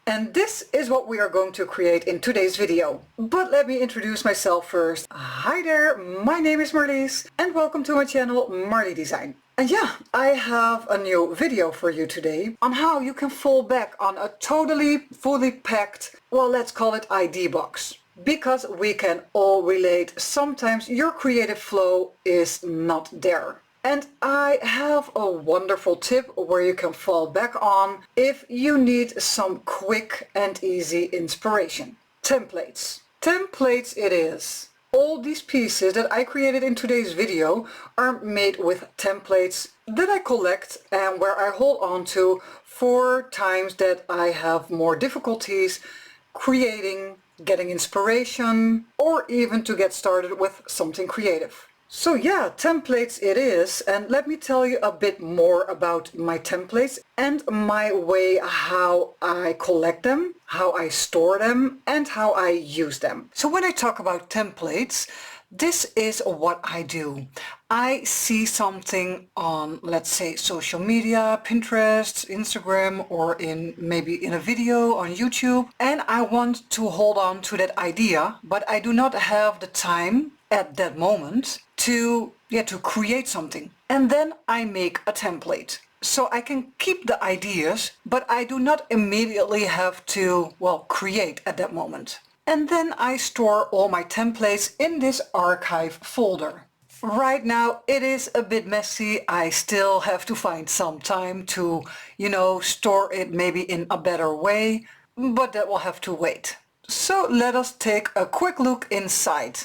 And this is what we are going to create in today's video. But let me introduce myself first. Hi there, my name is Marlies and welcome to my channel Marlie Design. And yeah, I have a new video for you today on how you can fall back on a totally fully packed, well, let's call it ID box. Because we can all relate, sometimes your creative flow is not there. And I have a wonderful tip where you can fall back on if you need some quick and easy inspiration. Templates. Templates it is. All these pieces that I created in today's video are made with templates that I collect and where I hold on to for times that I have more difficulties creating, getting inspiration, or even to get started with something creative. So yeah, templates it is, and let me tell you a bit more about my templates and my way how I collect them, how I store them, and how I use them. So when I talk about templates, this is what I do. I see something on, let's say, social media, Pinterest, Instagram, or maybe in a video on YouTube, and I want to hold on to that idea, but I do not have the time at that moment to create something. And then I make a template. So I can keep the ideas, but I do not immediately have to, well, create at that moment. And then I store all my templates in this archive folder. Right now it is a bit messy. I still have to find some time to, store it maybe in a better way, but that will have to wait. So let us take a quick look inside.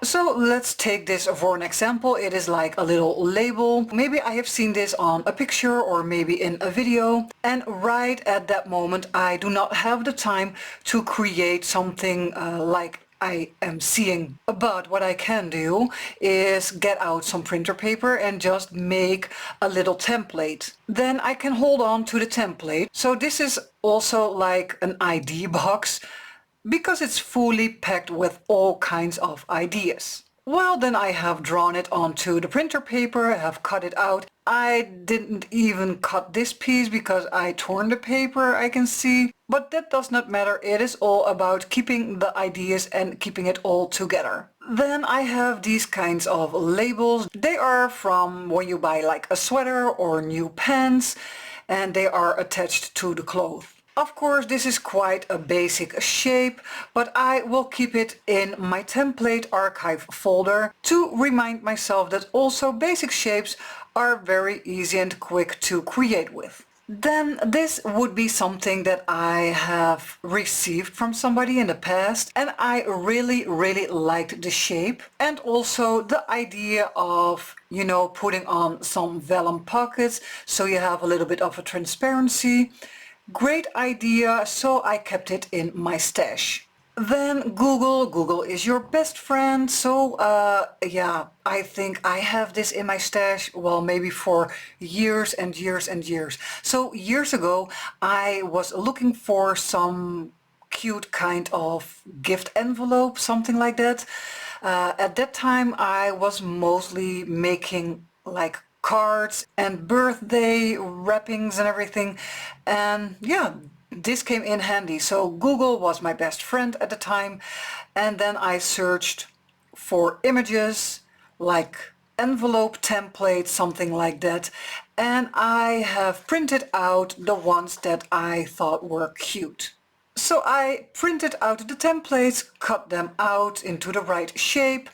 So let's take this for an example. It is like a little label. Maybe I have seen this on a picture or maybe in a video. And right at that moment I do not have the time to create something like I am seeing. But what I can do is get out some printer paper and just make a little template. Then I can hold on to the template. So this is also like an ID box, because it's fully packed with all kinds of ideas. Well, then I have drawn it onto the printer paper, I have cut it out. I didn't even cut this piece because I torn the paper, I can see. But that does not matter, it is all about keeping the ideas and keeping it all together. Then I have these kinds of labels. They are from when you buy like a sweater or new pants, and they are attached to the clothes. Of course, this is quite a basic shape, but I will keep it in my template archive folder to remind myself that also basic shapes are very easy and quick to create with. Then this would be something that I have received from somebody in the past, and I really liked the shape and also the idea of, putting on some vellum pockets so you have a little bit of a transparency. Great idea, so I kept it in my stash. Then Google is your best friend, so yeah, I think I have this in my stash, well, maybe for years and years and years. So years ago I was looking for some cute kind of gift envelope, something like that. At that time I was mostly making like cards and birthday wrappings and everything, and yeah, this came in handy. So Google was my best friend at the time, and then I searched for images like envelope templates, something like that, and I have printed out the ones that I thought were cute. So I printed out the templates, cut them out into the right shape,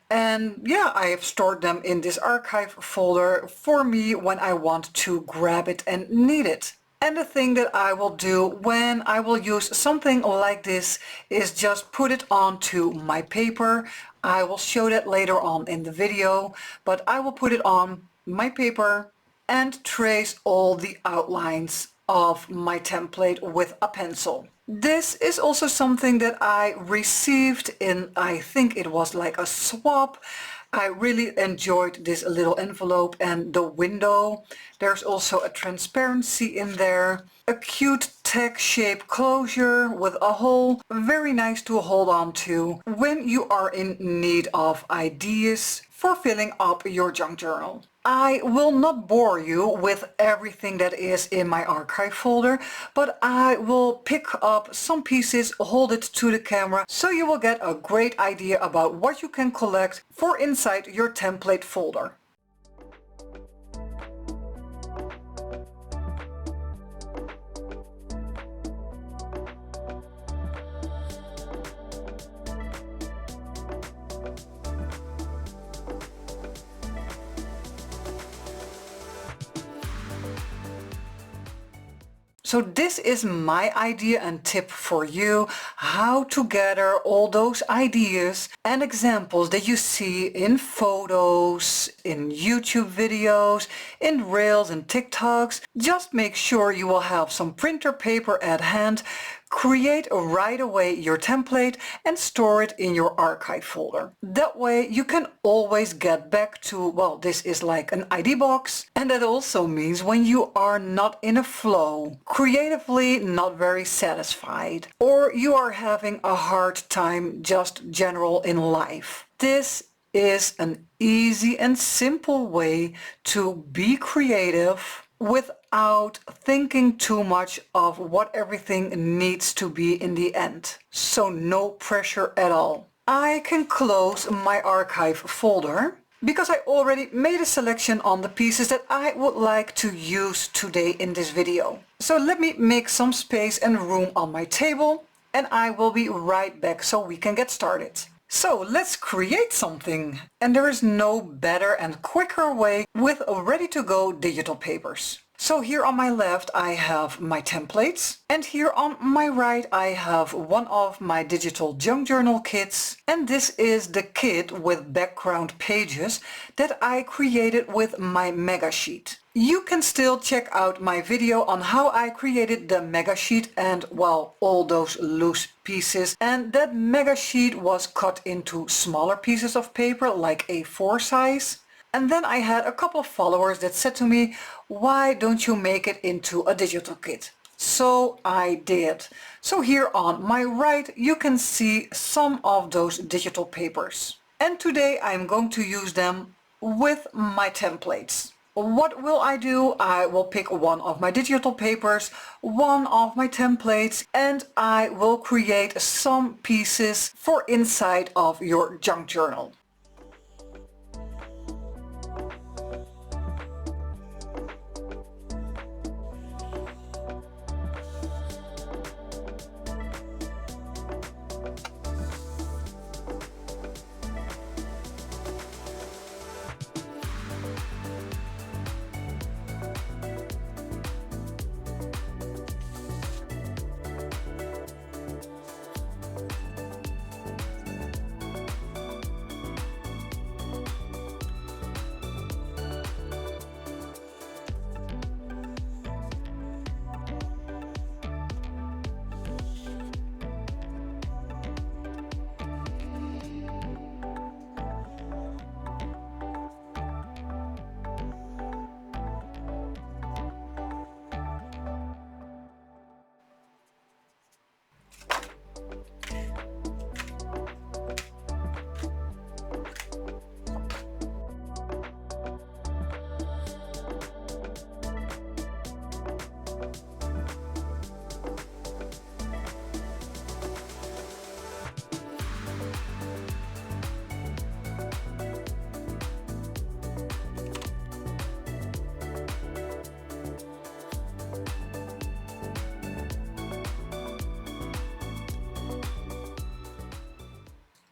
and yeah, I have stored them in this archive folder for me when I want to grab it and need it. And the thing that I will do when I will use something like this is just put it onto my paper. I will show that later on in the video, but I will put it on my paper and trace all the outlines of my template with a pencil. This is also something that I received in, I think it was like a swap. I really enjoyed this little envelope and the window. There's also a transparency in there. A cute tag shape closure with a hole. Very nice to hold on to when you are in need of ideas for filling up your junk journal. I will not bore you with everything that is in my archive folder, but I will pick up some pieces, hold it to the camera, so you will get a great idea about what you can collect for inside your template folder. So this is my idea and tip for you, how to gather all those ideas and examples that you see in photos, in YouTube videos, in Reels and TikToks. Just make sure you will have some printer paper at hand, create right away your template and store it in your archive folder. That way you can always get back to, well, this is like an ID box, and that also means when you are not in a flow, creatively not very satisfied, or you are having a hard time just general in life. This is an easy and simple way to be creative without thinking too much of what everything needs to be in the end. So no pressure at all. I can close my archive folder because I already made a selection on the pieces that I would like to use today in this video. So let me make some space and room on my table, and I will be right back so we can get started. So let's create something, and there is no better and quicker way with ready-to-go digital papers. So here on my left I have my templates, and here on my right I have one of my digital junk journal kits, and this is the kit with background pages that I created with my mega sheet. You can still check out my video on how I created the mega sheet and, well, all those loose pieces, and that mega sheet was cut into smaller pieces of paper like A4 size. And then I had a couple of followers that said to me, why don't you make it into a digital kit? So I did. So here on my right you can see some of those digital papers. And today I'm going to use them with my templates. What will I do? I will pick one of my digital papers, one of my templates, and I will create some pieces for inside of your junk journal.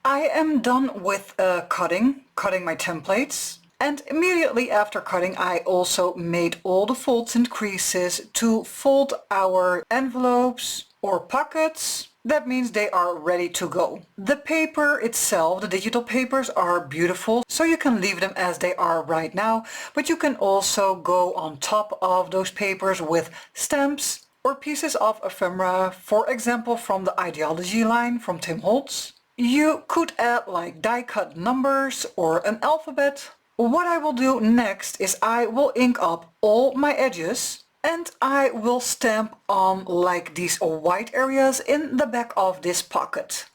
I am done with cutting my templates, and immediately after cutting I also made all the folds and creases to fold our envelopes or pockets. That means they are ready to go. The paper itself, the digital papers, are beautiful, so you can leave them as they are right now, but you can also go on top of those papers with stamps or pieces of ephemera, for example from the Ideology line from Tim Holtz. You could add like die-cut numbers or an alphabet. What I will do next is I will ink up all my edges, and I will stamp on like these white areas in the back of this pocket.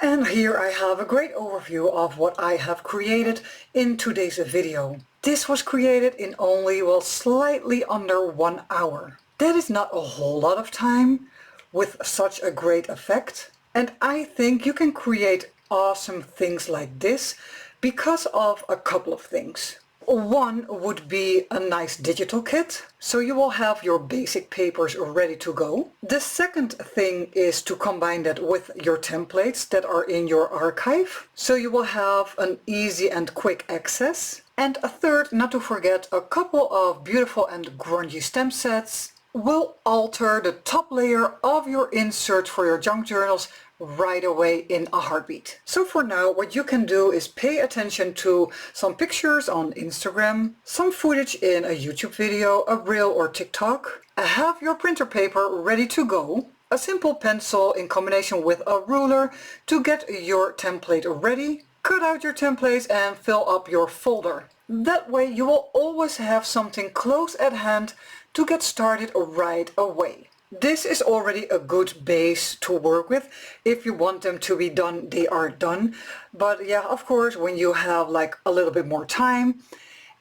And here I have a great overview of what I have created in today's video. This was created in only, well, slightly under 1 hour. That is not a whole lot of time with such a great effect. And I think you can create awesome things like this because of a couple of things. One would be a nice digital kit, so you will have your basic papers ready to go. The second thing is to combine that with your templates that are in your archive, so you will have an easy and quick access. And a third, not to forget, a couple of beautiful and grungy stamp sets will alter the top layer of your insert for your junk journals right away in a heartbeat. So for now, what you can do is pay attention to some pictures on Instagram, some footage in a YouTube video, a reel or TikTok, have your printer paper ready to go, a simple pencil in combination with a ruler to get your template ready, cut out your templates and fill up your folder. That way you will always have something close at hand to get started right away. This is already a good base to work with. If you want them to be done, they are done. But yeah, of course, when you have like a little bit more time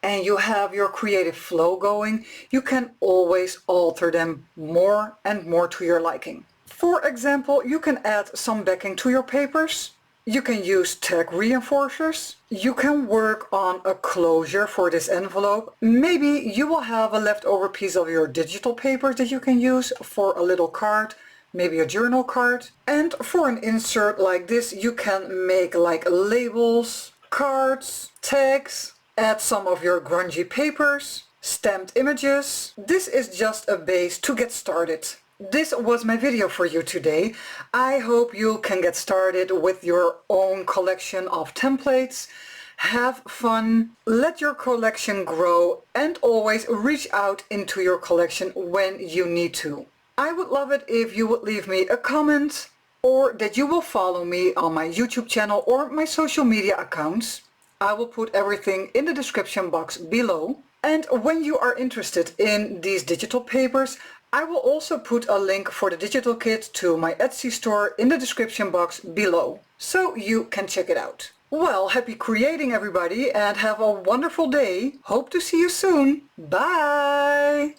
and you have your creative flow going, you can always alter them more and more to your liking. For example, you can add some backing to your papers. You can use tag reinforcers. You can work on a closure for this envelope. Maybe you will have a leftover piece of your digital paper that you can use for a little card, maybe a journal card. And for an insert like this, you can make like labels, cards, tags, add some of your grungy papers, stamped images. This is just a base to get started. This was my video for you today. I hope you can get started with your own collection of templates. Have fun, let your collection grow, and always reach out into your collection when you need to. I would love it if you would leave me a comment or that you will follow me on my YouTube channel or my social media accounts. I will put everything in the description box below. And when you are interested in these digital papers, I will also put a link for the digital kit to my Etsy store in the description box below, so you can check it out. Well, happy creating everybody and have a wonderful day. Hope to see you soon. Bye!